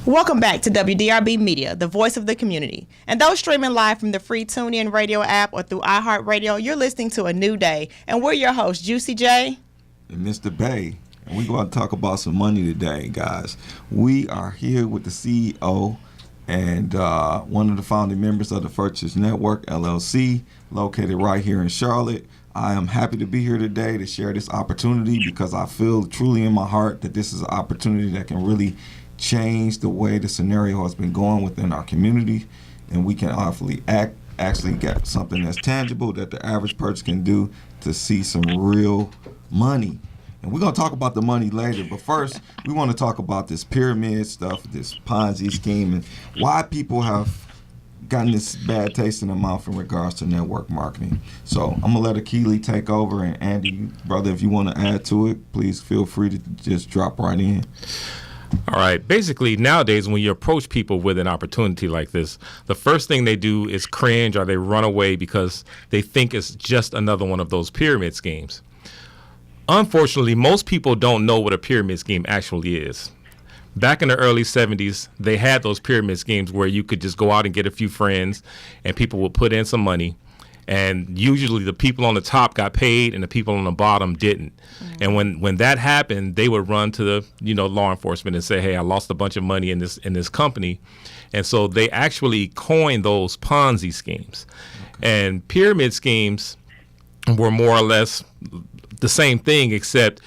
Welcome back to WDRB Media, the voice of the community. And those streaming live from the free TuneIn radio app or through iHeartRadio, you're listening to A New Day. And we're your hosts, Juicy J. And Mr. Bay. And we're going to talk about some money today, guys. We are here with the CEO and one of the founding members of the Fortress Network, LLC, located right here in Charlotte. I am happy to be here today to share this opportunity because I feel truly in my heart that this is an opportunity that can really change the way the scenario has been going within our community, and we can actually get something that's tangible that the average person can do to see some real money. And we're going to talk about the money later, but first we want to talk about this pyramid stuff, this Ponzi scheme, and why people have gotten this bad taste in their mouth in regards to network marketing. So I'm going to let Akili take over, and Andy, brother, if you want to add to it, please feel free to just drop right in. All right. Basically, nowadays, when you approach people with an opportunity like this, the first thing they do is cringe or they run away because they think it's just another one of those pyramid schemes. Unfortunately, most people don't know what a pyramid scheme actually is. Back in the early 70s, they had those pyramid schemes where you could just go out and get a few friends and people would put in some money. And usually the people on the top got paid and the people on the bottom didn't. Mm-hmm. And when that happened, they would run to the law enforcement and say, hey, I lost a bunch of money in this company. And so they actually coined those Ponzi schemes. Okay. And pyramid schemes were more or less the same thing, except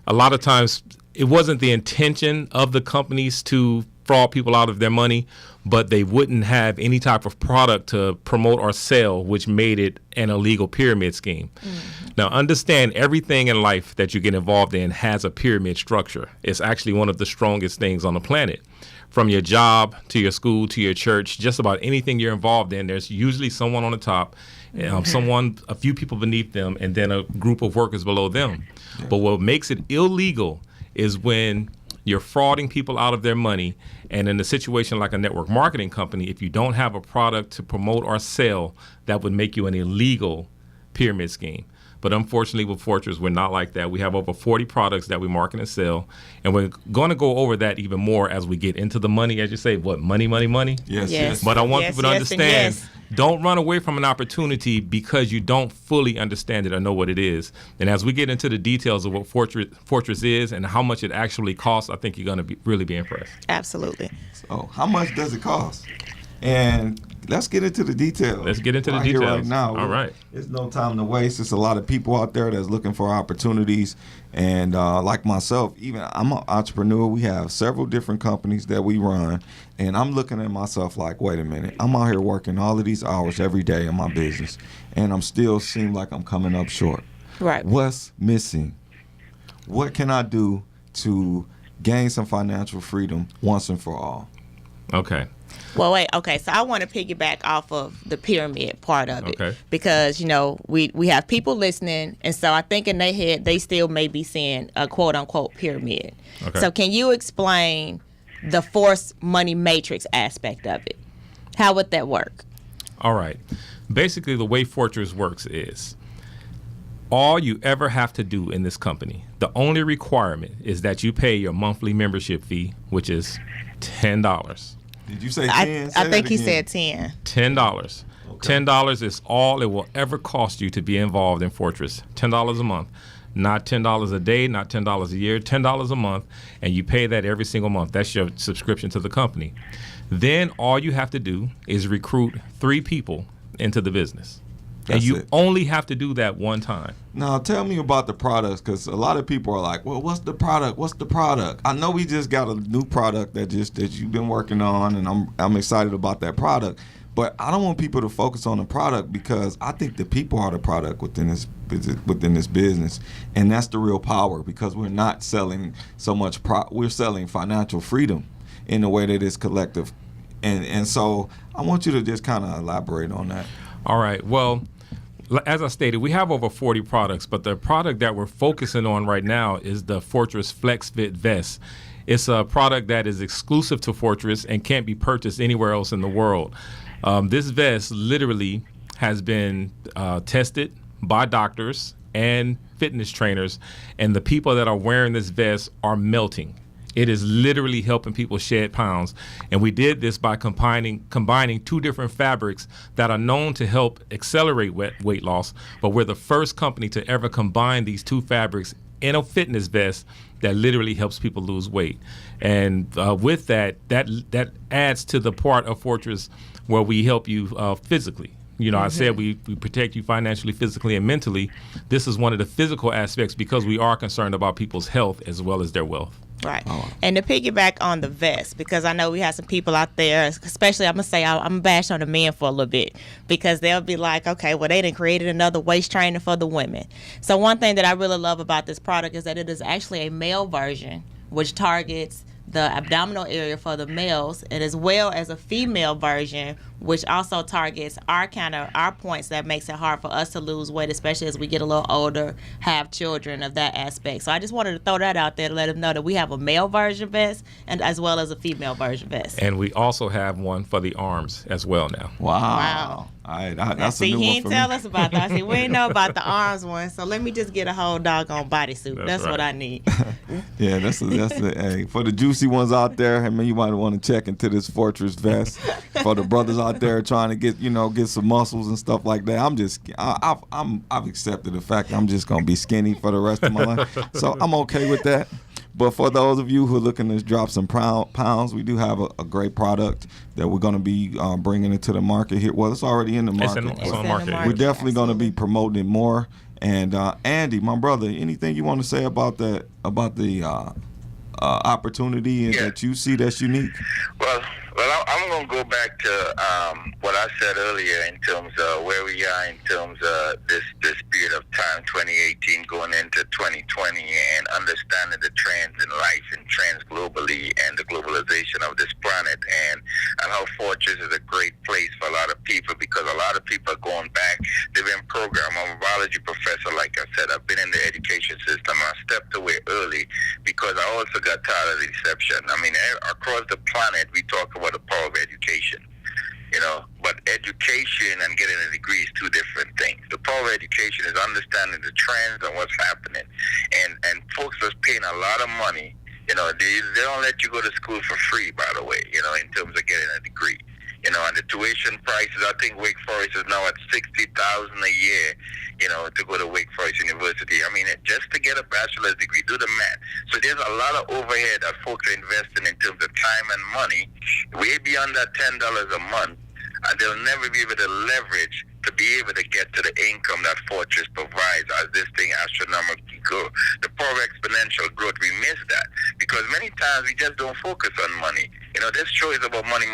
a lot of times it wasn't the intention of the companies to fraud people out of their money, but they wouldn't have any type of product to promote or sell, which made it an illegal pyramid scheme. Mm-hmm. Now, understand everything in life that you get involved in has a pyramid structure. It's actually one of the strongest things on the planet. From your job to your school to your church, just about anything you're involved in, there's usually someone on the top, a few people beneath them, and then a group of workers below them. Yeah. But what makes it illegal is when you're frauding people out of their money. And in a situation like a network marketing company, if you don't have a product to promote or sell, that would make you an illegal pyramid scheme. But unfortunately, with Fortress, we're not like that. We have over 40 products that we market and sell. And we're going to go over that even more as we get into the money, as you say, money? Yes. But I want people to understand, don't run away from an opportunity because you don't fully understand it or know what it is. And as we get into the details of what Fortress is and how much it actually costs, I think you're going to really be impressed. Absolutely. So how much does it cost? And let's get into the details. Let's get into the details. Right now. All right. There's no time to waste. There's a lot of people out there that's looking for opportunities. And like myself, even I'm an entrepreneur. We have several different companies that we run. And I'm looking at myself like, wait a minute. I'm out here working all of these hours every day in my business. And I'm still seem like I'm coming up short. Right. What's missing? What can I do to gain some financial freedom once and for all? Okay. Well, wait, okay, so I want to piggyback off of the pyramid part of it. Okay. Because, we have people listening, and so I think in their head they still may be seeing a quote-unquote pyramid. Okay. So can you explain the forced money matrix aspect of it? How would that work? All right. Basically, the way Fortress works is all you ever have to do in this company, the only requirement is that you pay your monthly membership fee, which is $10. Did you say 10? I think he said 10. $10. Okay. $10 is all it will ever cost you to be involved in Fortress. $10 a month. Not $10 a day, not $10 a year, $10 a month, and you pay that every single month. That's your subscription to the company. Then all you have to do is recruit 3 people into the business. And you only have to do that one time. Now, tell me about the products, because a lot of people are like, well, what's the product? What's the product? I know we just got a new product that you've been working on, and I'm excited about that product. But I don't want people to focus on the product because I think the people are the product within this business. And that's the real power, because we're not selling so much we're selling financial freedom in a way that is collective. And so I want you to just kind of elaborate on that. All right. Well, as I stated, we have over 40 products, but the product that we're focusing on right now is the Fortress FlexFit Vest. It's a product that is exclusive to Fortress and can't be purchased anywhere else in the world. This vest literally has been tested by doctors and fitness trainers, and the people that are wearing this vest are melting. It is literally helping people shed pounds. And we did this by combining two different fabrics that are known to help accelerate weight loss. But we're the first company to ever combine these two fabrics in a fitness vest that literally helps people lose weight. And with that adds to the part of Fortress where we help you physically. You know, I said we protect you financially, physically, and mentally. This is one of the physical aspects because we are concerned about people's health as well as their wealth. Right. And to piggyback on the vest, because I know we have some people out there, especially I'm going to say I'm going to bash on the men for a little bit, because they'll be like, okay, well, they done created another waist trainer for the women. So one thing that I really love about this product is that it is actually a male version, which targets the abdominal area for the males, and as well as a female version, which also targets our points that makes it hard for us to lose weight, especially as we get a little older, have children of that aspect. So I just wanted to throw that out there to let them know that we have a male version vest and as well as a female version vest. And we also have one for the arms as well now. Wow. All right, that's a new one for me. He didn't tell us about that. See, we didn't know about the arms one, so let me just get a whole doggone bodysuit. That's right. What I need. Yeah, that's hey, for the juicy ones out there. I mean, you might want to check into this Fortress vest. For the brothers out there trying to get some muscles and stuff like that, I've accepted the fact that I'm just gonna be skinny for the rest of my life, so I'm okay with that. But for those of you who are looking to drop some pounds, we do have a great product that we're going to be bringing into the market here. Well, it's already in the market. It's on market. We're definitely going to be promoting it more. And Andy, my brother, anything you want to say about the opportunity that you see that's unique? Well, I'm going to go back to what I said earlier in terms of where we are in terms of this period of time, 2018 going into 2020, and understanding the trends in life and trends globally and the globalization of this planet, and how Fortress is a great place for a lot of people, because a lot of people are going back. They've been programmed. I'm a biology professor, like I said. I've been in the education system. I stepped away early because I also got tired of the deception. I mean, across the planet, we talk about the power of education, but education and getting a degree is two different things. The power of education is understanding the trends and what's happening, and folks are paying a lot of money. They don't let you go to school for free, by the way, in terms of getting a degree. And the tuition prices, I think Wake Forest is now at $60,000 a year, to go to Wake Forest University. I mean, just to get a bachelor's degree, do the math. So there's a lot of overhead that folks are investing in terms of time and money, way beyond that $10 a month, and they'll never be able to leverage to be able to get to the income that Fortress provides as this thing astronomically grows. The power of exponential growth, we miss that because many times we just don't focus on money. This show is about money,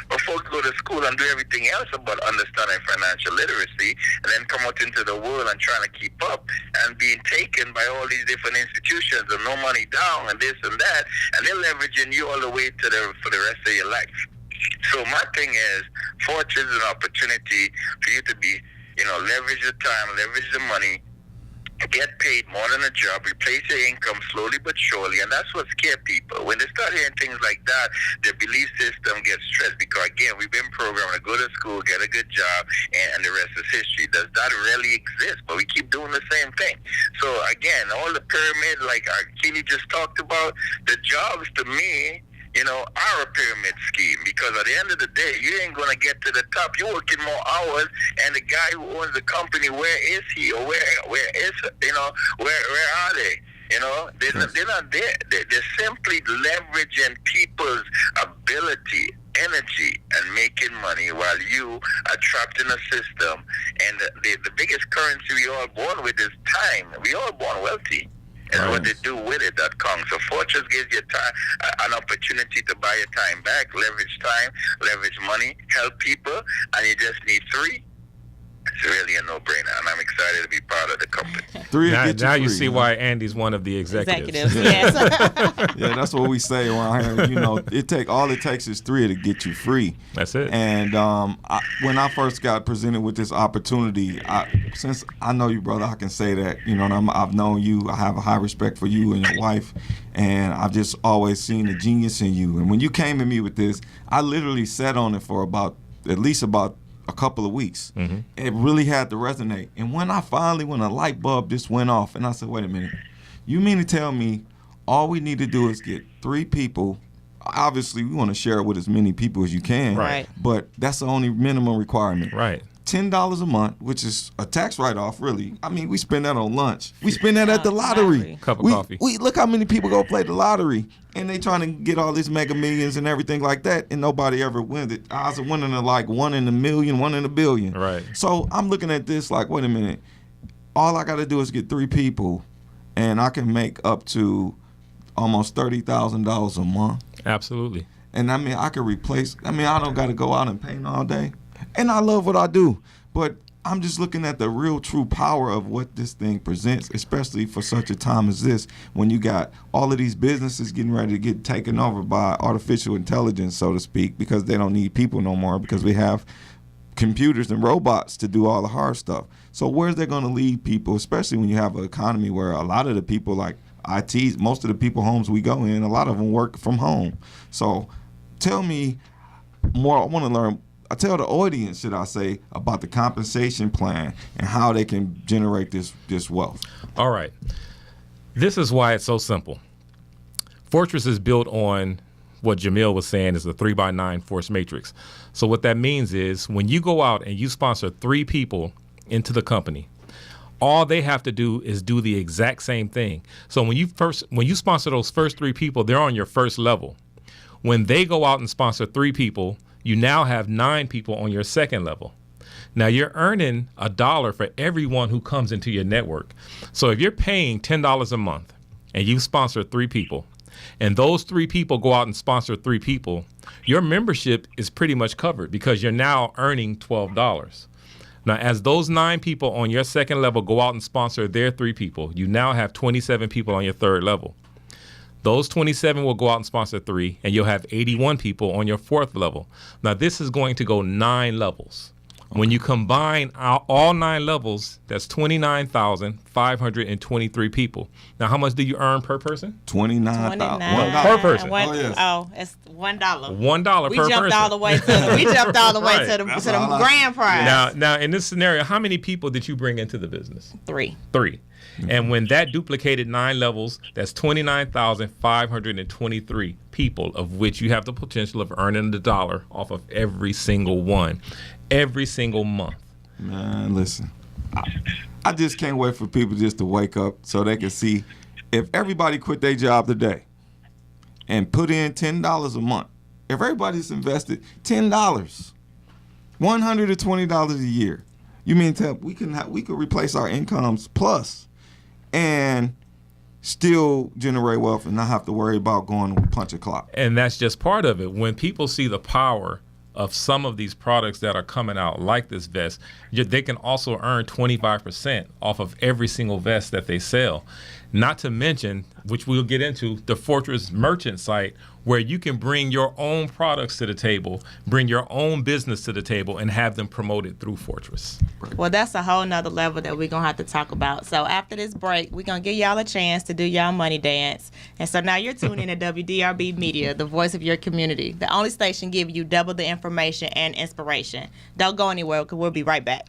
but folks go to school and do everything else about understanding financial literacy, and then come out into the world and trying to keep up and being taken by all these different institutions and no money down and this and that, and they're leveraging you all the way to for the rest of your life. So my thing is, Fortress is an opportunity for you to be, leverage the time, leverage the money, get paid more than a job, replace your income slowly but surely, and that's what scares people. When they start hearing things like that, their belief system gets stressed because, again, we've been programmed to go to school, get a good job, and the rest is history. Does that really exist? But we keep doing the same thing. So, again, all the pyramid, like Keely just talked about, the jobs to me, are a pyramid scheme, because at the end of the day, you ain't going to get to the top. You're working more hours, and the guy who owns the company, where is he, or where is, where are they? They're not there. They're simply leveraging people's ability, energy, and making money while you are trapped in a system. And the biggest currency we all born with is time. We all born wealthy. And what they do with it that comes. So Fortress gives you time, an opportunity to buy your time back, leverage time, leverage money, help people, and you just need three. It's really a no-brainer, and I'm excited to be part of the company. Now you see why Andy's one of the executives. Yes. Yeah, that's what we say around here. It takes is three to get you free. That's it. And when I first got presented with this opportunity, since I know you, brother, I can say that. I've known you. I have a high respect for you and your wife, and I've just always seen the genius in you. And when you came to me with this, I literally sat on it for at least about a couple of weeks. Mm-hmm. It really had to resonate. And when a light bulb just went off, and I said, wait a minute, you mean to tell me All we need to do is get 3 people. Obviously, we want to share it with as many people as you can. Right. But that's the only minimum requirement. Right. $10 a month, which is a tax write-off, really. I mean, we spend that on lunch. We spend that at the lottery. Cup of coffee. We look how many people go play the lottery, and they trying to get all these Mega Millions and everything like that, and nobody ever wins it. Odds of winning are like 1 in a million, 1 in a billion. Right. So I'm looking at this like, wait a minute. All I got to do is get 3 people, and I can make up to almost $30,000 a month. Absolutely. And I mean, I can replace. I mean, I don't got to go out and paint all day. And I love what I do, but I'm just looking at the real true power of what this thing presents, especially for such a time as this, when you got all of these businesses getting ready to get taken over by artificial intelligence, so to speak, because they don't need people no more, because we have computers and robots to do all the hard stuff. So where's that going to lead people, especially when you have an economy where a lot of the people, like IT, most of the people homes we go in, a lot of them work from home. So tell me more. I want to learn. I tell the audience, should I say, about the compensation plan and how they can generate this wealth. All right. This is why it's so simple. Fortress is built on what Jamil was saying is the 3x9 force matrix. So what that means is when you go out and you sponsor 3 people into the company, all they have to do is do the exact same thing. So when you sponsor those first 3 people, they're on your first level. When they go out and sponsor 3 people, you now have 9 people on your second level. Now you're earning $1 for everyone who comes into your network. So if you're paying $10 a month and you sponsor 3 people, and those 3 people go out and sponsor 3 people, your membership is pretty much covered because you're now earning $12. Now, as those 9 people on your second level go out and sponsor their 3 people, you now have 27 people on your third level. Those 27 will go out and sponsor 3, and you'll have 81 people on your fourth level. Now, this is going to go 9 levels. When you combine all 9 levels, that's 29,523 people. Now, how much do you earn per person? $29,000 per person. Oh, yes. It's $1. $1 We per jumped person. all the way to we jumped all the way Right. to That's the all I- grand prize. Now, in this scenario, how many people did you bring into the business? 3. 3. And when that duplicated 9 levels, that's 29,523 people, of which you have the potential of earning $1 off of every single one, every single month. Man, listen, I just can't wait for people just to wake up so they can see if everybody quit their job today and put in $10 a month. If everybody's invested $10, $120 a year, you mean tell we could replace our incomes plus and still generate wealth and not have to worry about going to punch a clock. And that's just part of it. When people see the power of some of these products that are coming out, like this vest, they can also earn 25% off of every single vest that they sell. Not to mention, which we'll get into, the Fortress merchant site, where you can bring your own products to the table, bring your own business to the table, and have them promoted through Fortress. Well, that's a whole nother level that we're going to have to talk about. So after this break, we're going to give y'all a chance to do y'all money dance. And so now you're tuning in to WDRB Media, the voice of your community, the only station giving you double the information and inspiration. Don't go anywhere because we'll be right back.